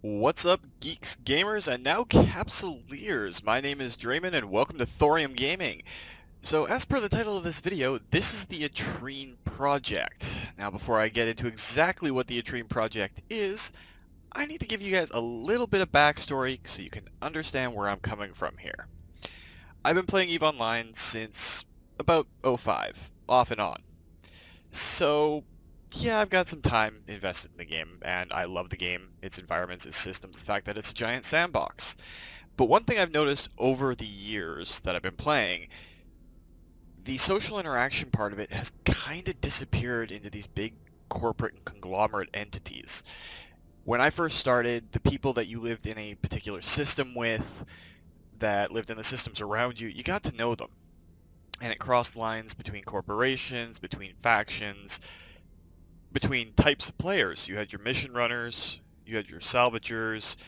What's up, geeks, gamers, and now capsuleers? My name is Drementfh, and welcome to Thorium Gaming. So, as per the title of this video, this is the Atreen Project. Now, before I get into exactly what the Atreen Project is, I need to give you guys a little bit of backstory so you can understand where I'm coming from here. I've been playing EVE Online since about '05, off and on. So, yeah, I've got some time invested in the game, and I love the game, its environments, its systems, the fact that it's a giant sandbox. But one thing I've noticed over the years that I've been playing, the social interaction part of it has kind of disappeared into these big corporate and conglomerate entities. When I first started, the people that you lived in a particular system with, that lived in the systems around you, you got to know them. And it crossed lines between corporations, between factions, between types of players. You had your mission runners, you had your salvagers.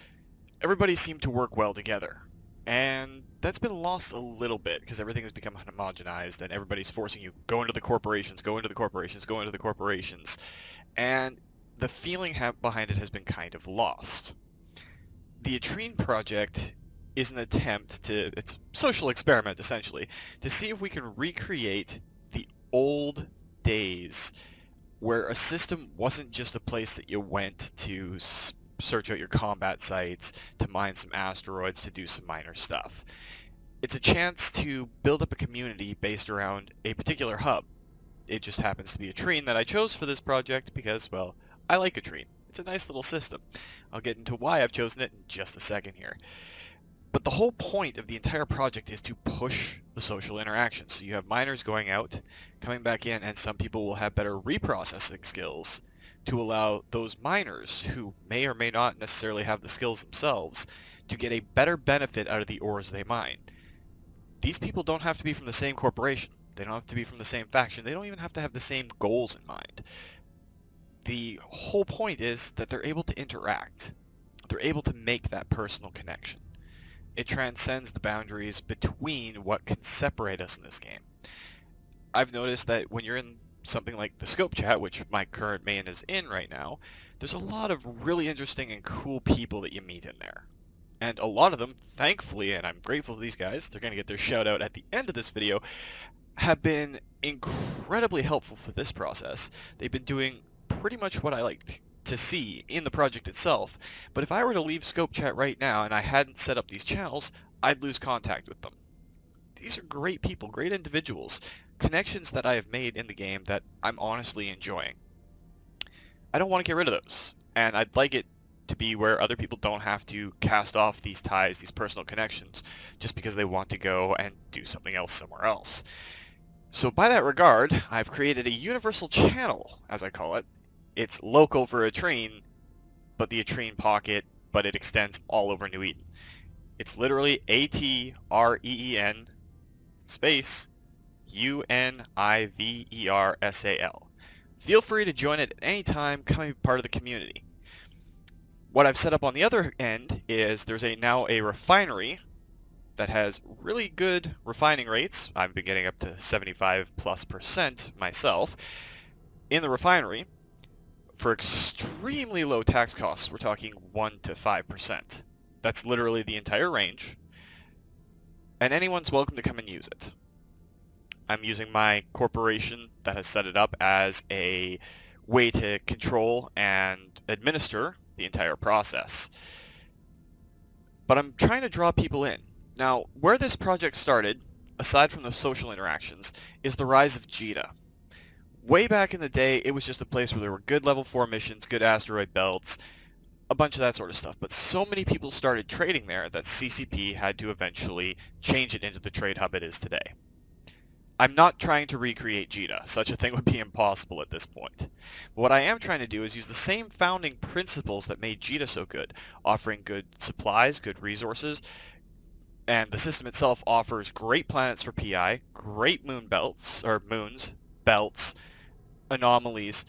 Everybody seemed to work well together. And that's been lost a little bit because everything has become homogenized and everybody's forcing you, go into the corporations, go into the corporations, go into the corporations. And the feeling behind it has been kind of lost. The Atreen Project is an attempt to, it's a social experiment essentially, to see if we can recreate the old days where a system wasn't just a place that you went to search out your combat sites, to mine some asteroids, to do some minor stuff. It's a chance to build up a community based around a particular hub. It just happens to be Atreen that I chose for this project because, well, I like Atreen. It's a nice little system. I'll get into why I've chosen it in just a second here. But the whole point of the entire project is to push the social interaction. So you have miners going out, coming back in, and some people will have better reprocessing skills to allow those miners, who may or may not necessarily have the skills themselves, to get a better benefit out of the ores they mine. These people don't have to be from the same corporation. They don't have to be from the same faction. They don't even have to have the same goals in mind. The whole point is that they're able to interact. They're able to make that personal connection. It transcends the boundaries between what can separate us in this game. I've noticed that when you're in something like the scope chat, which my current main is in right now, there's a lot of really interesting and cool people that you meet in there. And a lot of them, thankfully, and I'm grateful to these guys, they're going to get their shout out at the end of this video, have been incredibly helpful for this process. They've been doing pretty much what I like to see in the project itself, but if I were to leave Scope Chat right now and I hadn't set up these channels, I'd lose contact with them. These are great people, great individuals, connections that I have made in the game that I'm honestly enjoying. I don't want to get rid of those, and I'd like it to be where other people don't have to cast off these ties, these personal connections, just because they want to go and do something else somewhere else. So by that regard, I've created a universal channel, as I call it. It's local for Atreen, but the Atreen pocket, but it extends all over New Eden. It's literally Atreen space Universal. Feel free to join it at any time, come be part of the community. What I've set up on the other end is there's now a refinery that has really good refining rates. I've been getting up to 75+% myself in the refinery for extremely low tax costs. We're talking 1 to 5%. That's literally the entire range, and anyone's welcome to come and use it. I'm using my corporation that has set it up as a way to control and administer the entire process. But I'm trying to draw people in. Now, where this project started, aside from the social interactions, is the rise of Cheeta. Way back in the day, it was just a place where there were good level 4 missions, good asteroid belts, a bunch of that sort of stuff. But so many people started trading there that CCP had to eventually change it into the trade hub it is today. I'm not trying to recreate Cheeta. Such a thing would be impossible at this point. What I am trying to do is use the same founding principles that made Cheeta so good, offering good supplies, good resources, and the system itself offers great planets for PI, great moon belts, or moons, belts, anomalies.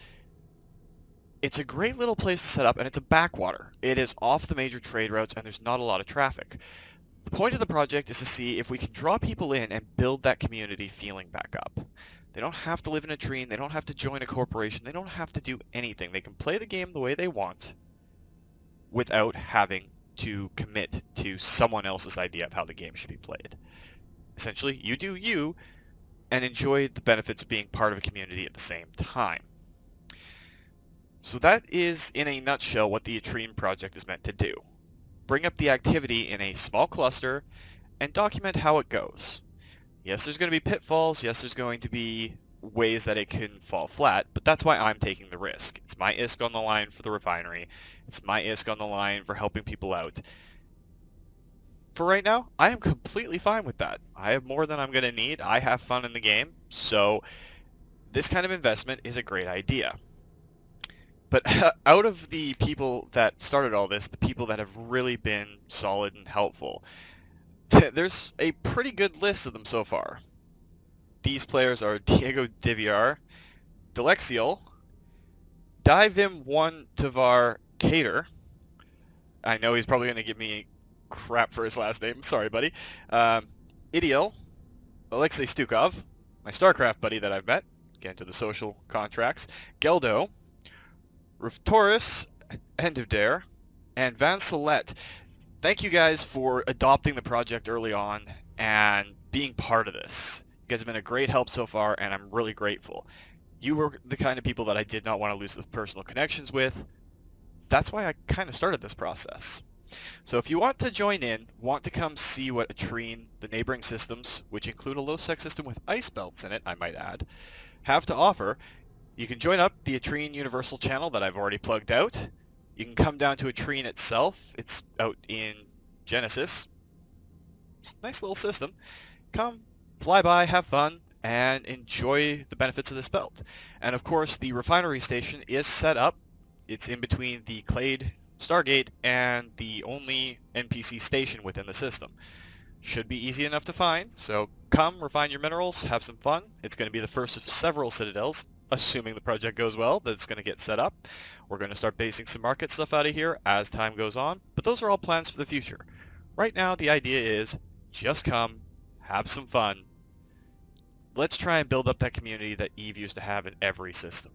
It's a great little place to set up, and it's a backwater. It is off the major trade routes, and there's not a lot of traffic. The point of the project is to see if we can draw people in and build that community feeling back up. They don't have to live in Atreen, they don't have to join a corporation, they don't have to do anything. They can play the game the way they want, without having to commit to someone else's idea of how the game should be played. Essentially, you do you and enjoy the benefits of being part of a community at the same time. So that is, in a nutshell, what the Atreen Project is meant to do. Bring up the activity in a small cluster and document how it goes. Yes, there's going to be pitfalls. Yes, there's going to be ways that it can fall flat, but that's why I'm taking the risk. It's my ISK on the line for the refinery. It's my ISK on the line for helping people out. For right now, I am completely fine with that. I have more than I'm going to need. I have fun in the game, so this kind of investment is a great idea. But out of the people that started all this, the people that have really been solid and helpful, there's a pretty good list of them so far. These players are Diego Diviar, Delexiel, Divim1 Tavar Cater. I know he's probably going to give me crap for his last name. Sorry, buddy. Ideal, Alexei Stukov, my StarCraft buddy that I've met. Get into the social contracts. Geldo, Riftoris, End of Dare, and Van Solet. Thank you guys for adopting the project early on and being part of this. You guys have been a great help so far, and I'm really grateful. You were the kind of people that I did not want to lose the personal connections with. That's why I kind of started this process. So if you want to join in, want to come see what Atreen, the neighboring systems, which include a low-sec system with ice belts in it, I might add, have to offer, you can join up the Atreen Universal channel that I've already plugged out. You can come down to Atreen itself. It's out in Genesis. It's a nice little system. Come, fly by, have fun, and enjoy the benefits of this belt. And of course, the refinery station is set up. It's in between the Clade Stargate and the only NPC station within the system. Should be easy enough to find, so come, refine your minerals, have some fun. It's going to be the first of several citadels, assuming the project goes well, that's going to get set up. We're going to start basing some market stuff out of here as time goes on, but those are all plans for the future. Right now, the idea is just come, have some fun. Let's try and build up that community that EVE used to have in every system.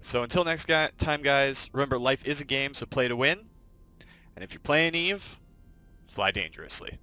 So until next time, guys, remember life is a game, so play to win. And if you're playing EVE, fly dangerously.